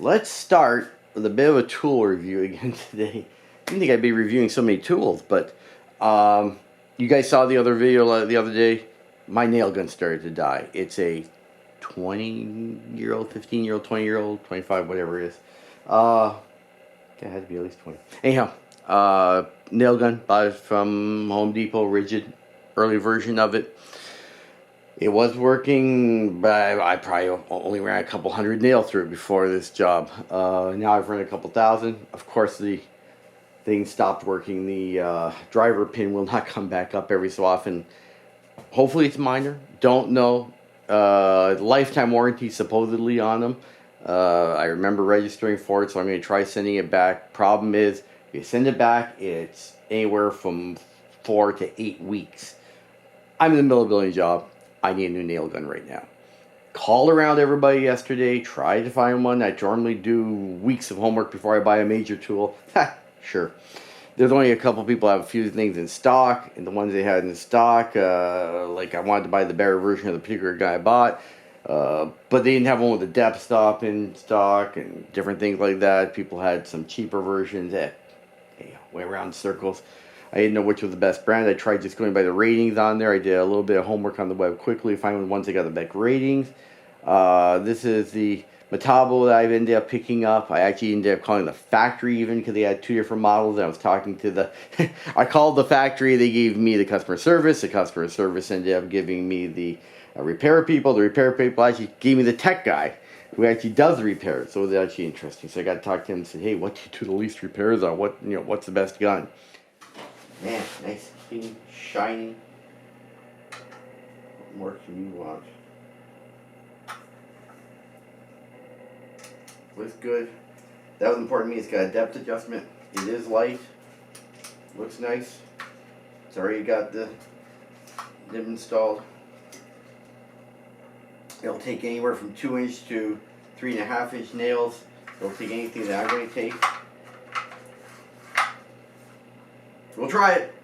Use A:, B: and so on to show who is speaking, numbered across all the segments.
A: let's start with a bit of a tool review again today. I didn't think I'd be reviewing so many tools, but you guys saw the other video the other day. My nail gun started to die. It's a 20-year-old, 15-year-old, 20-year-old, 25, whatever it is. It had to be at least 20. Anyhow, nail gun, bought it from Home Depot, rigid, early version of it. It was working, but I probably only ran a couple hundred nails through it before this job. Now I've run a couple thousand. Of course, the thing stopped working. The driver pin will not come back up every so often. Hopefully it's minor. Don't know. Lifetime warranty supposedly on them. I remember registering for it, so I'm going to try sending it back. Problem is, if you send it back, it's anywhere from 4 to 8 weeks. I'm in the middle of building a job. I need a new nail gun right now. Called around everybody yesterday, tried to find one. I normally do weeks of homework before I buy a major tool. Sure. There's only a couple people that have a few things in stock, and the ones they had in stock, like I wanted to buy the better version of the particular guy I bought, but they didn't have one with a depth stop in stock and different things like that. People had some cheaper versions that went around in circles. I didn't know which was the best brand. I tried just going by the ratings on there. I did a little bit of homework on the web quickly, finding the ones that got the best ratings. This is the Metabo that I've ended up picking up. I actually ended up calling the factory even because they had 2 different models. And I was talking to the... I called the factory. They gave me the customer service. The customer service ended up giving me the repair people. The repair people actually gave me the tech guy who actually does the repairs. So it was actually interesting. So I got to talk to him and said, hey, what do you do the least repairs on? What's the best gun? Man, nice, clean, shiny. What more can you want? Looks good. That was important to me. It's got a depth adjustment. It is light. Looks nice. It's already got the nib installed. It'll take anywhere from 2-inch to 3.5-inch nails. It'll take anything that I'm going to take. We'll try it.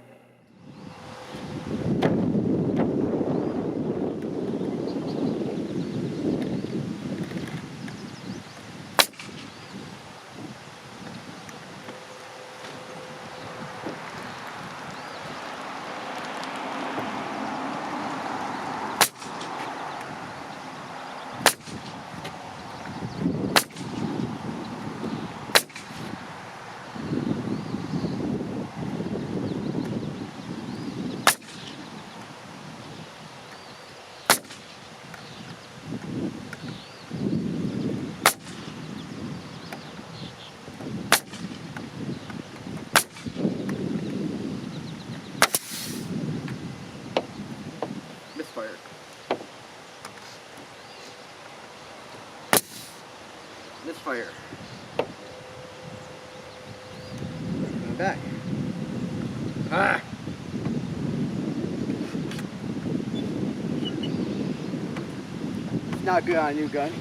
A: Misfire. Misfire. Coming back. Ah! It's not good on a new gun.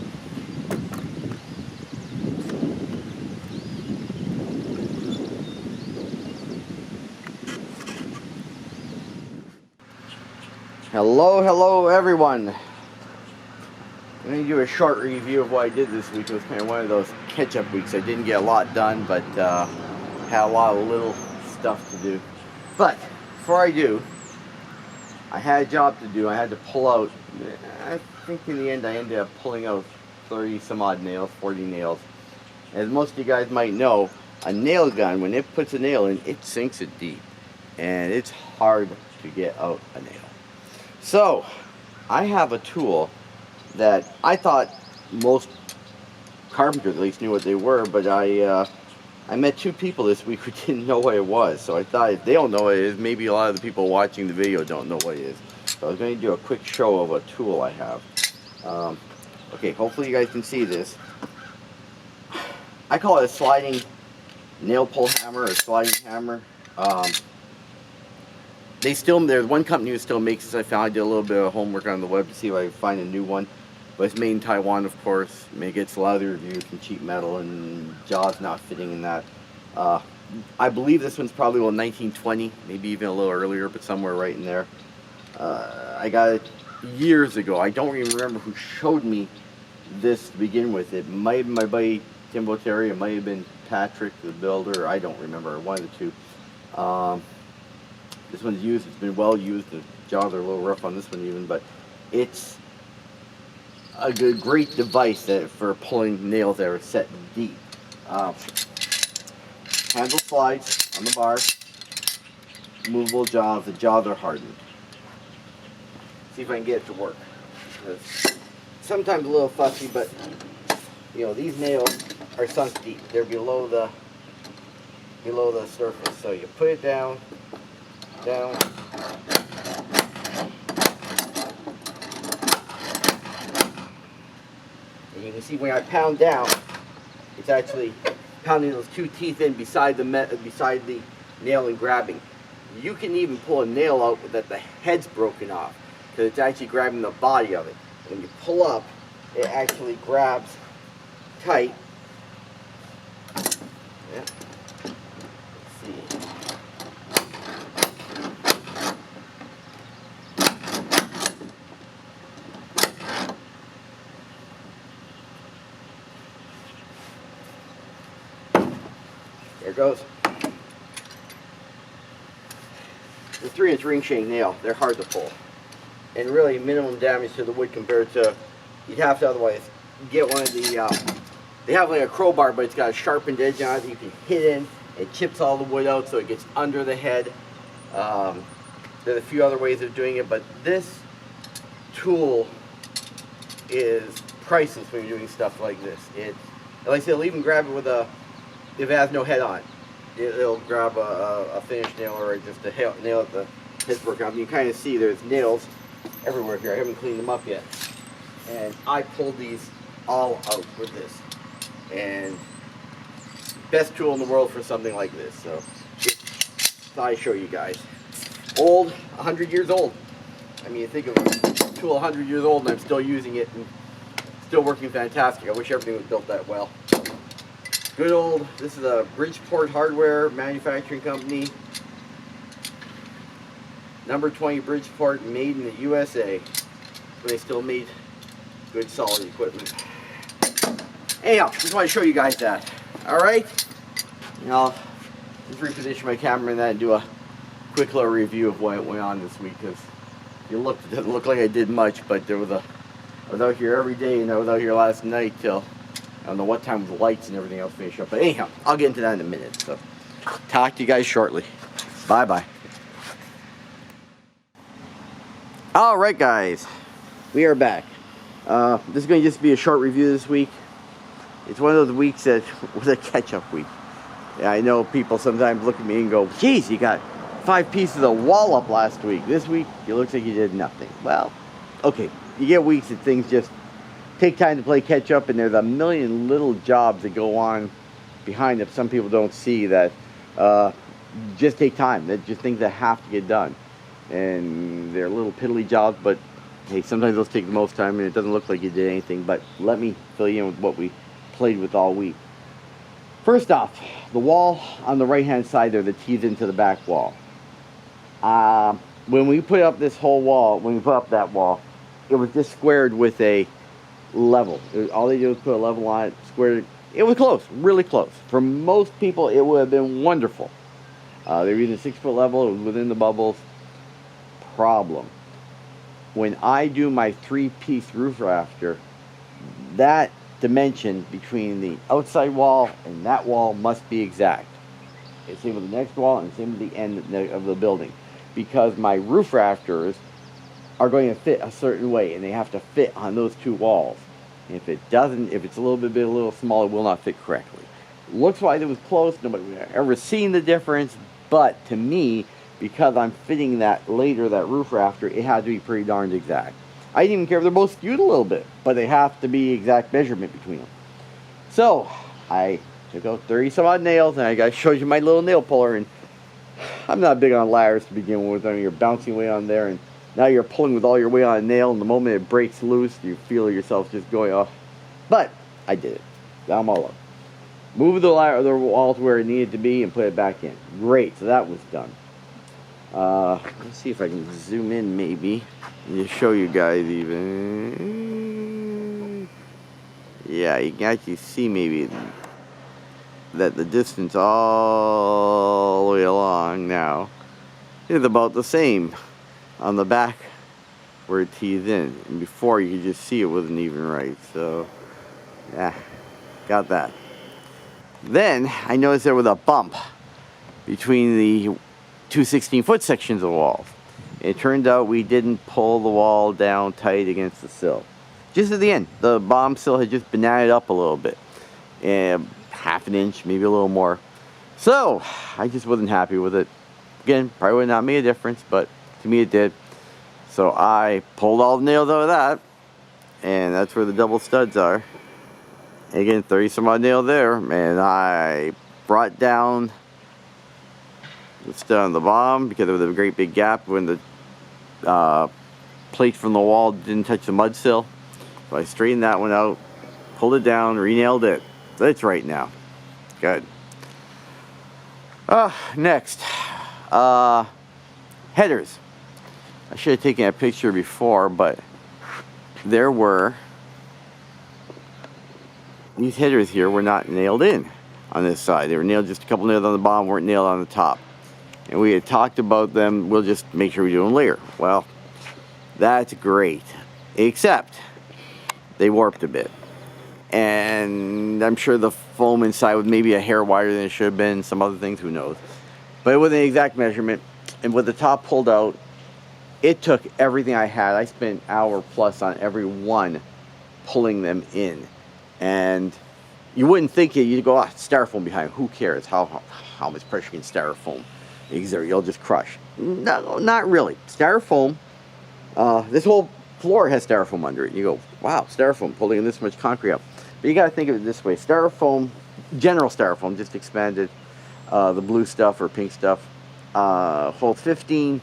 A: Hello everyone. I'm going to do a short review of what I did this week. It was kind of one of those catch-up weeks. I didn't get a lot done, but had a lot of little stuff to do. But before I do, I had a job to do. I had to pull out, I think in the end I ended up pulling out 30 some odd nails, 40 nails. As most of you guys might know, a nail gun, when it puts a nail in, it sinks it deep. And it's hard to get out a nail. So, I have a tool that I thought most carpenters at least knew what they were, but I met 2 people this week who didn't know what it was. So I thought if they don't know what it is, maybe a lot of the people watching the video don't know what it is. So I was going to do a quick show of a tool I have. Okay, hopefully you guys can see this. I call it a sliding nail pull hammer or sliding hammer. There's one company who still makes this. I found I did a little bit of homework on the web to see if I could find a new one. But it's made in Taiwan, of course. It gets a lot of the reviews from cheap metal and jaws not fitting in that. I believe this one's probably 1920, maybe even a little earlier, but somewhere right in there. I got it years ago. I don't even remember who showed me this to begin with. It might have been my buddy Timbo Terry. It might have been Patrick, the builder. I don't remember. One of the two. This one's used. It's been well used. The jaws are a little rough on this one even, but it's a great device for pulling nails that are set deep. Handle slides on the bar. Movable jaws. The jaws are hardened. See if I can get it to work. It's sometimes a little fussy, but you know, these nails are sunk deep. They're below the surface. So you put it down. And you can see when I pound down, it's actually pounding those two teeth in beside the nail and grabbing. You can even pull a nail out that the head's broken off, because it's actually grabbing the body of it. When you pull up, it actually grabs tight. Yeah. Let's see. There it goes. The 3-inch ring shank nail, they're hard to pull. And really minimum damage to the wood compared to, you'd have to otherwise get one of the, they have like a crowbar, but it's got a sharpened edge on it that you can hit in. It chips all the wood out so it gets under the head. There's a few other ways of doing it, but this tool is priceless when you're doing stuff like this. Like I said, it'll even grab it with if it has no head on it. It'll grab a finish nail or just a nail at the head's broken off. You can kind of see there's nails everywhere here. I haven't cleaned them up yet. And I pulled these all out with this. And best tool in the world for something like this. So thought I'd show you guys. Old, 100 years old. I mean, you think of a tool 100 years old and I'm still using it and still working fantastic. I wish everything was built that well. Good old, this is a Bridgeport Hardware Manufacturing Company. Number 20 Bridgeport, made in the USA. But they still made good solid equipment. Anyhow, just want to show you guys that. Alright? I'll just reposition my camera and that and do a quick little review of what went on this week, because it doesn't look like I did much, but I was out here every day, and I was out here last night till I don't know what time with the lights and everything else finish up. But anyhow, I'll get into that in a minute. So talk to you guys shortly. Bye bye. Alright guys, we are back. This is going to just be a short review this week. It's one of those weeks that was a catch-up week. Yeah, I know people sometimes look at me and go, geez, you got 5 pieces of wall up last week. This week, it looks like you did nothing. Well, okay, you get weeks that things just take time to play catch-up, and there's a million little jobs that go on behind that some people don't see that just take time. That just things that have to get done. And they're little piddly jobs, but hey, sometimes those take the most time, and it doesn't look like you did anything. But let me fill you in with what we played with all week. First off, the wall on the right-hand side there that tees into the back wall. When we put up this whole wall, when we put up that wall, it was just squared with a level. All they did was put a level on it, squared it. It was close, really close. For most people, it would have been wonderful. They were using 6-foot level. It was within the bubbles. Problem. When I do my 3-piece roof rafter, that dimension between the outside wall and that wall must be exact. It's same with the next wall and same with the end of the building, because my roof rafters are going to fit a certain way, and they have to fit on those 2 walls. And if it doesn't, if it's a little bit a little small, it will not fit correctly. Looks like it was close. Nobody ever seen the difference, but to me, because I'm fitting that later, that roof rafter, it had to be pretty darned exact. I didn't even care if they're both skewed a little bit, but they have to be exact measurement between them. So I took out 30 some odd nails, and I showed you my little nail puller, and I'm not big on ladders to begin with. I mean, you're bouncing away on there, and now you're pulling with all your weight on a nail, and the moment it breaks loose, you feel yourself just going off. But I did it. Got them all up. Moved the wall to where it needed to be and put it back in. Great, so that was done. Let's see if I can zoom in maybe and just show you guys even. Yeah, you can actually see maybe that the distance all the way along now is about the same on the back where it tees in. And before, you could just see it wasn't even right. So, yeah, got that. Then I noticed there was a bump between the two 16-foot sections of walls. It turned out we didn't pull the wall down tight against the sill. Just at the end, the bottom sill had just bananaed up a little bit. Half an inch, maybe a little more. So, I just wasn't happy with it. Again, probably would not make a difference, but to me it did. So I pulled all the nails out of that, and that's where the double studs are. And again, 30 some odd nail there, and I brought down the stud on the bottom because there was a great big gap when the plate from the wall didn't touch the mud sill. So I straightened that one out, pulled it down, re-nailed it. That's right now. Good. Next, headers. I should have taken a picture before, but there were these headers here were not nailed in on this side. They were nailed, just a couple nails on the bottom, weren't nailed on the top. And we had talked about them. We'll just make sure we do them later. Well, that's great, except they warped a bit. And I'm sure the foam inside was maybe a hair wider than it should have been, some other things, who knows. But it wasn't an exact measurement. And with the top pulled out, it took everything I had. I spent an hour plus on every one pulling them in. And you wouldn't think it, you'd go, styrofoam behind, who cares? How much pressure can styrofoam exert? You'll just crush. No, not really. Styrofoam, this whole floor has styrofoam under it. You go, wow, styrofoam pulling this much concrete up. But you got to think of it this way. Styrofoam, general styrofoam, just expanded, the blue stuff or pink stuff, holds 15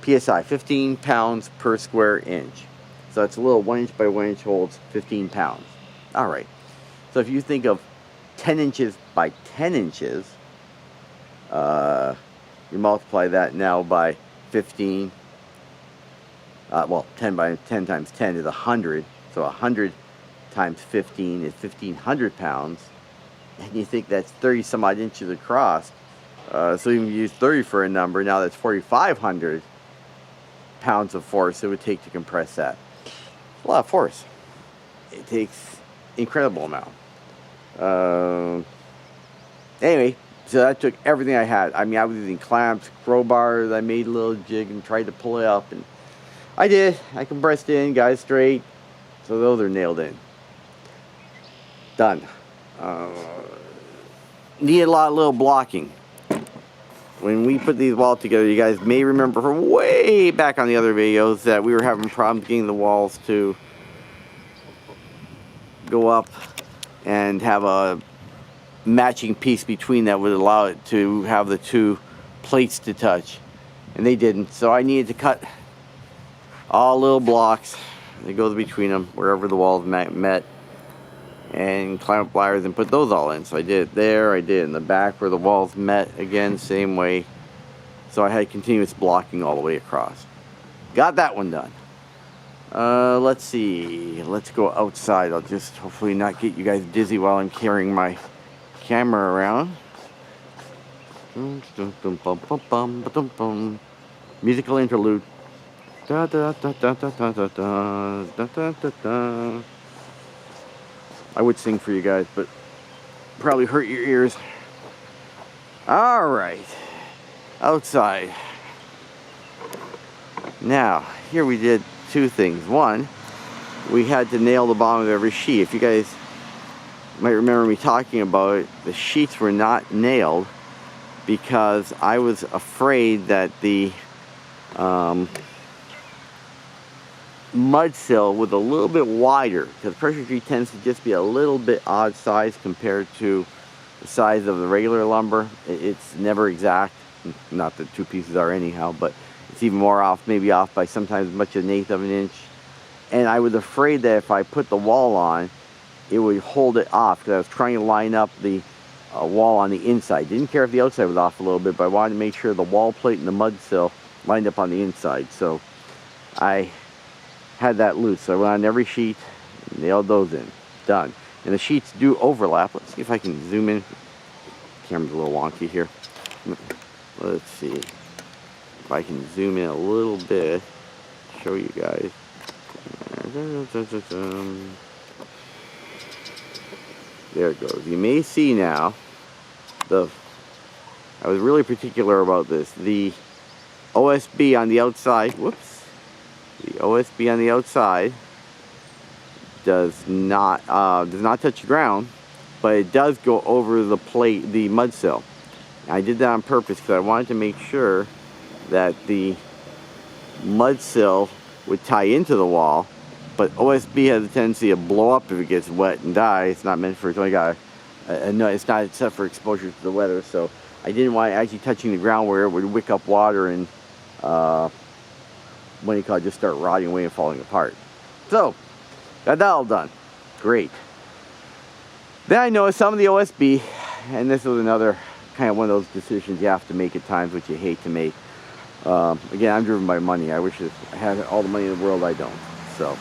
A: psi, 15 pounds per square inch. So it's a little 1 inch by 1 inch holds 15 pounds. All right. So if you think of 10 inches by 10 inches, you multiply that now by 15. Well, 10 times 10 is 100. So 100 times 15 is 1,500 pounds. And you think that's 30 some odd inches across. So even if you use 30 for a number, now that's 4,500 pounds of force it would take to compress that. A lot of force. It takes incredible amount. Anyway, so that took everything I had. I mean, I was using clamps, crowbars. I made a little jig and tried to pull it up, and I did. I compressed it in, got it straight. So those are nailed in. Done. Needed a lot of little blocking. When we put these walls together, you guys may remember from way back on the other videos that we were having problems getting the walls to go up and have a matching piece between that would allow it to have the two plates to touch. And they didn't. So I needed to cut all little blocks that goes between them wherever the walls met, and climb up wires and put those all in. So I did it there, I did it in the back where the walls met, again same way. So I had continuous blocking all the way across. Got that one done. Let's see, let's go outside. I'll just hopefully not get you guys dizzy while I'm carrying my camera around. Musical interlude. Da, da, da, da, da, da, da, da, da, da, da. I would sing for you guys, but probably hurt your ears. All right, outside. Now, here we did two things. One, we had to nail the bottom of every sheet. If you guys might remember me talking about it, the sheets were not nailed because I was afraid that the mud sill was a little bit wider, because pressure treat tends to just be a little bit odd size compared to the size of the regular lumber. It's never exact, not that two pieces are anyhow, but it's even more off, maybe off by sometimes as much as 1/8 of an inch. And I was afraid that if I put the wall on, it would hold it off, because I was trying to line up the wall on the inside. Didn't care if the outside was off a little bit, but I wanted to make sure the wall plate and the mud sill lined up on the inside. So I had that loose. So I went on every sheet, nailed those in. Done. And the sheets do overlap. Let's see if I can zoom in Camera's a little wonky here. Let's see if I can zoom in a little bit, show you guys. There it goes. You may see now, I was really particular about this. The OSB on the outside, whoops, the OSB on the outside does not touch the ground, but it does go over the plate, the mud sill. I did that on purpose because I wanted to make sure that the mud sill would tie into the wall, but OSB has a tendency to blow up if it gets wet and die. It's not meant for, it's only got no, it's not set for exposure to the weather, so I didn't want it actually touching the ground where it would wick up water and what do you call it, just start rotting away and falling apart. So got that all done. Great. Then I noticed some of the OSB, and this was another kind of one of those decisions you have to make at times, which you hate to make. Again, I'm driven by money. I wish I had all the money in the world. I don't. So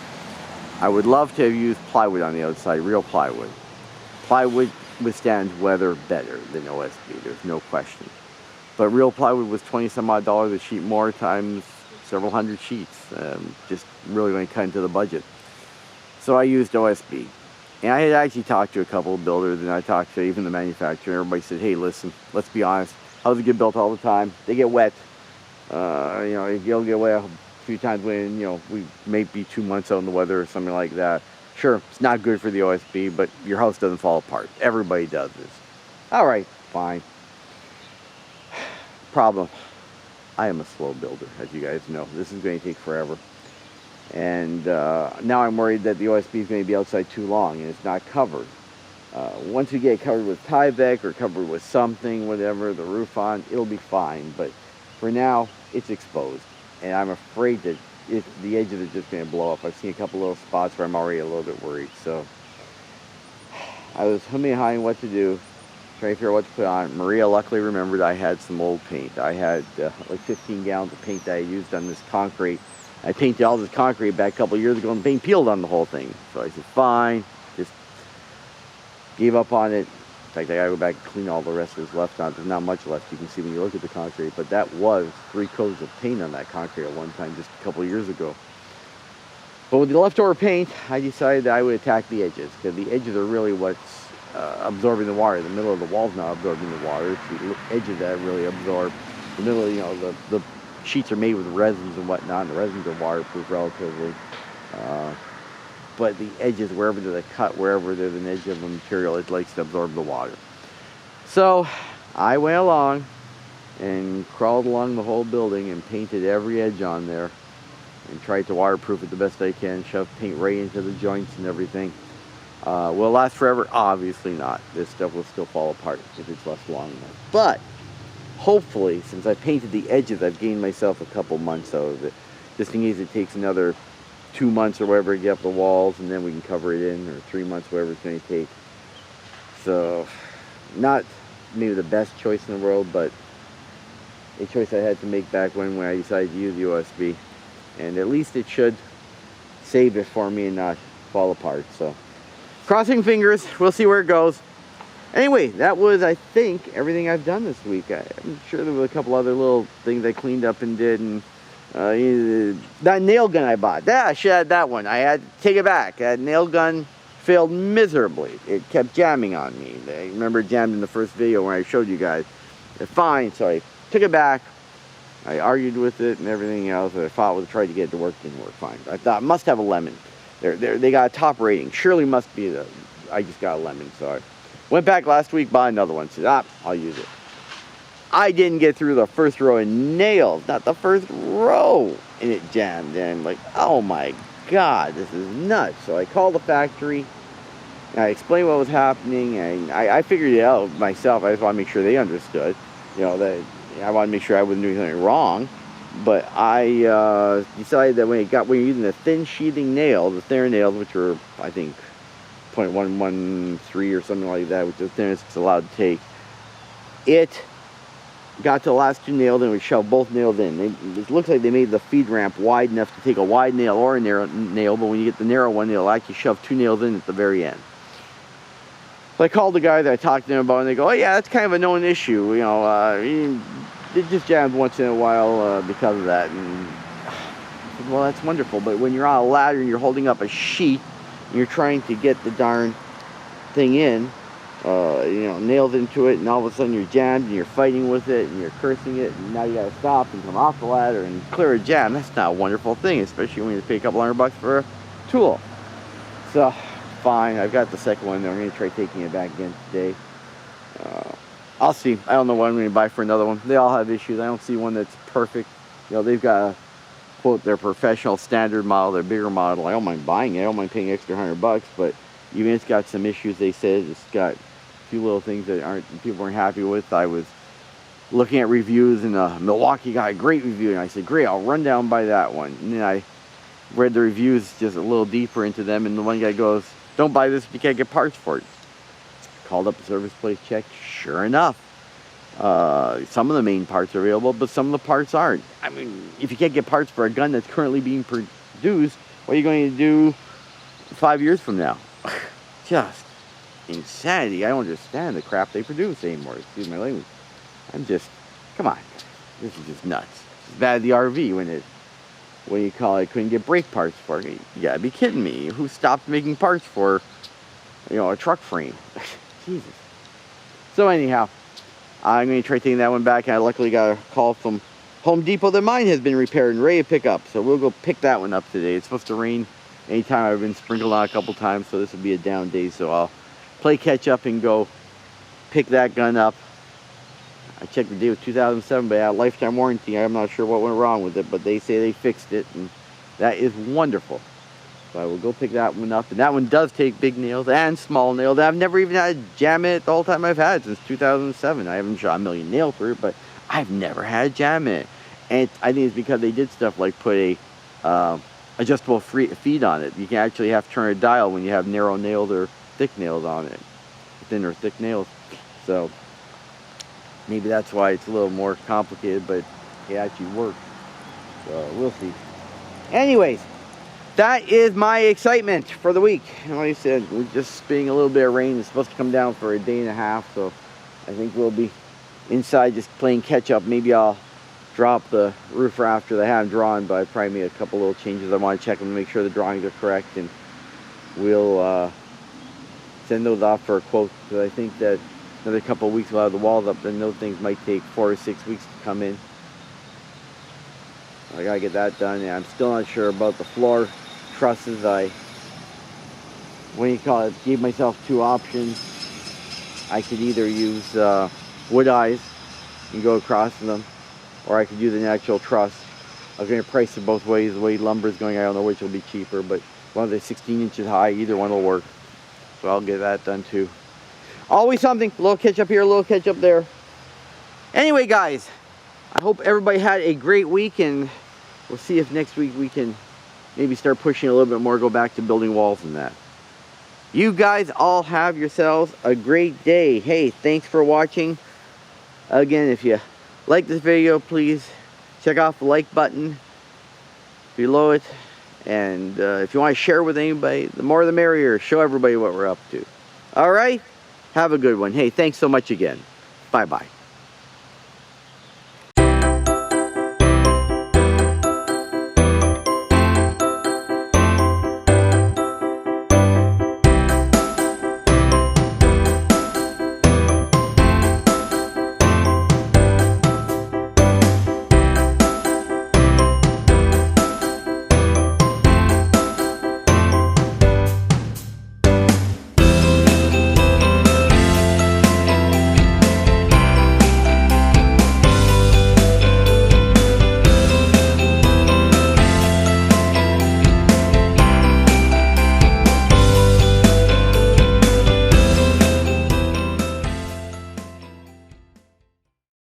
A: I would love to have used plywood on the outside, real plywood. Plywood withstands weather better than OSB, there's no question. But real plywood was 20 some odd dollars a sheet more times several hundred sheets. Just really going to cut into the budget. So I used OSB. And I had actually talked to a couple of builders, and I talked to even the manufacturer. Everybody said, hey, listen, let's be honest. Houses get built all the time. They get wet. You know, you'll get wet a few times when, you know, we may be 2 months out in the weather or something like that. Sure, it's not good for the OSB, but your house doesn't fall apart. Everybody does this. All right, fine. Problem, I am a slow builder, as you guys know. This is going to take forever. And now I'm worried that the OSB is going to be outside too long and it's not covered. Once we get covered with Tyvek or covered with something, whatever, the roof on, it'll be fine. But for now, it's exposed. And I'm afraid that the edges are just going to blow up. I've seen a couple little spots where I'm already a little bit worried. So I was humming and hawing what to do, trying to figure out what to put on. Maria luckily remembered I had some old paint. I had like 15 gallons of paint that I used on this concrete. I painted all this concrete back a couple of years ago and the paint peeled on the whole thing. So I said, fine, just gave up on it. In fact, I gotta go back and clean all the rest of this left on. There's not much left, you can see when you look at the concrete, but that was 3 coats of paint on that concrete at one time just a couple of years ago. But with the leftover paint, I decided that I would attack the edges, because the edges are really what's absorbing the water. The middle of the wall's not absorbing the water, it's the edges that really absorb. The middle, you know, the sheets are made with resins and whatnot, and the resins are waterproof relatively. But the edges, wherever there's a cut, wherever there's an edge of the material, it likes to absorb the water. So I went along and crawled along the whole building and painted every edge on there and tried to waterproof it the best I can, shoved paint right into the joints and everything. Will it last forever? Obviously not. This stuff will still fall apart if it's left long enough. But hopefully, since I painted the edges, I've gained myself a couple months out of it. Just in case it takes another 2 months or whatever to get up the walls, and then we can cover it in, or 3 months, whatever it's going to take. So, not maybe the best choice in the world, but a choice I had to make back when I decided to use the OSB. And at least it should save it for me and not fall apart. So, crossing fingers, we'll see where it goes. Anyway, that was, I think, everything I've done this week. I'm sure there were a couple other little things I cleaned up and did. And that nail gun I bought, I should have had that one. I had to take it back. That nail gun failed miserably. It kept jamming on me. I remember it jammed in the first video where I showed you guys. Fine, so I took it back. I argued with it and everything else. I fought with it, tried to get it to work, didn't work fine. I thought, must have a lemon. They got a top rating. Surely must be I just got a lemon, so I went back last week, bought another one. Said, I'll use it. I didn't get through the first row of nails, not the first row, and it jammed. And I'm like, oh my God, this is nuts. So I called the factory, and I explained what was happening, and I figured it out myself. I just want to make sure they understood, you know, that I want to make sure I wasn't doing something wrong. But I decided that when you're using a thin sheathing nail, the thinner nails, which are, I think, 0.113 or something like that, which is the thinnest it's allowed to take, it got to the last 2 nails and we shoved both nails in. It looks like they made the feed ramp wide enough to take a wide nail or a narrow nail, but when you get the narrow one, they'll actually shove 2 nails in at the very end. So I called the guy that I talked to him about, and they go, oh yeah, that's kind of a known issue. You know, it just jams once in a while because of that. And I said, well, that's wonderful, but when you're on a ladder and you're holding up a sheet and you're trying to get the darn thing in, you know, nailed into it, and all of a sudden you're jammed and you're fighting with it and you're cursing it, and now you gotta stop and come off the ladder and clear a jam. That's not a wonderful thing, especially when you pay a couple $100 for a tool. So fine, I've got the second one there. I'm gonna try taking it back again today. I'll see. I don't know what I'm gonna buy for another one. They all have issues. I don't see one that's perfect. You know, they've got a, quote, their professional standard model, their bigger model. I don't mind buying it. I don't mind paying extra $100, but even it's got some issues. They said it's got a few little things that people aren't happy with. I was looking at reviews, and Milwaukee got a great review, and I said, great, I'll run down by that one. And then I read the reviews just a little deeper into them, and the one guy goes, don't buy this if you can't get parts for it. Called up the service place, checked. Sure enough, some of the main parts are available, but some of the parts aren't. I mean, if you can't get parts for a gun that's currently being produced, what are you going to do 5 years from now? Just insanity. I don't understand the crap they produce anymore. Excuse my language. I'm just, come on. This is just nuts. It's bad the RV when you call it, couldn't get brake parts for it. You gotta be kidding me. Who stopped making parts for, you know, a truck frame? Jesus. So anyhow, I'm going to try taking that one back. I luckily got a call from Home Depot that mine has been repaired and ready to pick up. So we'll go pick that one up today. It's supposed to rain anytime. I've been sprinkled on a couple times, so this will be a down day. So I'll play catch up and go pick that gun up. I checked the day with 2007, but it had a lifetime warranty. I'm not sure what went wrong with it, but they say they fixed it, and that is wonderful. So I will go pick that one up, and that one does take big nails and small nails. I've never even had to jam it the whole time I've had it since 2007. I haven't shot a million nails through it, but I've never had to jam it. And I think it's because they did stuff like put a adjustable feed on it. You can actually have to turn a dial when you have narrow nails or thick nails on it, thin or thick nails. So maybe that's why it's a little more complicated, but it actually works. So we'll see. Anyways, that is my excitement for the week. And like I said, we're just being a little bit of rain. It's supposed to come down for a day and a half, so I think we'll be inside just playing catch up. Maybe I'll drop the roof rafter that I haven't drawn, but I probably made a couple little changes. I want to check them to make sure the drawings are correct, and we'll send those off for a quote, because I think that another couple of weeks we'll have the walls up, then those things might take 4 or 6 weeks to come in. I gotta get that done. And I'm still not sure about the floor trusses. I, gave myself 2 options. I could either use wood eyes and go across them, or I could use an actual truss. I was going to price it both ways. The way lumber is going, I don't know which will be cheaper, but one of the 16 inches high, either one will work. So I'll get that done too. Always something. A little catch up here, a little catch up there. Anyway, guys, I hope everybody had a great week, and we'll see if next week we can maybe start pushing a little bit more, go back to building walls and that. You guys all have yourselves a great day. Hey, thanks for watching. Again, if you like this video, please check out the like button below it. And if you want to share with anybody, the more the merrier. Show everybody what we're up to. All right? Have a good one. Hey, thanks so much again. Bye-bye.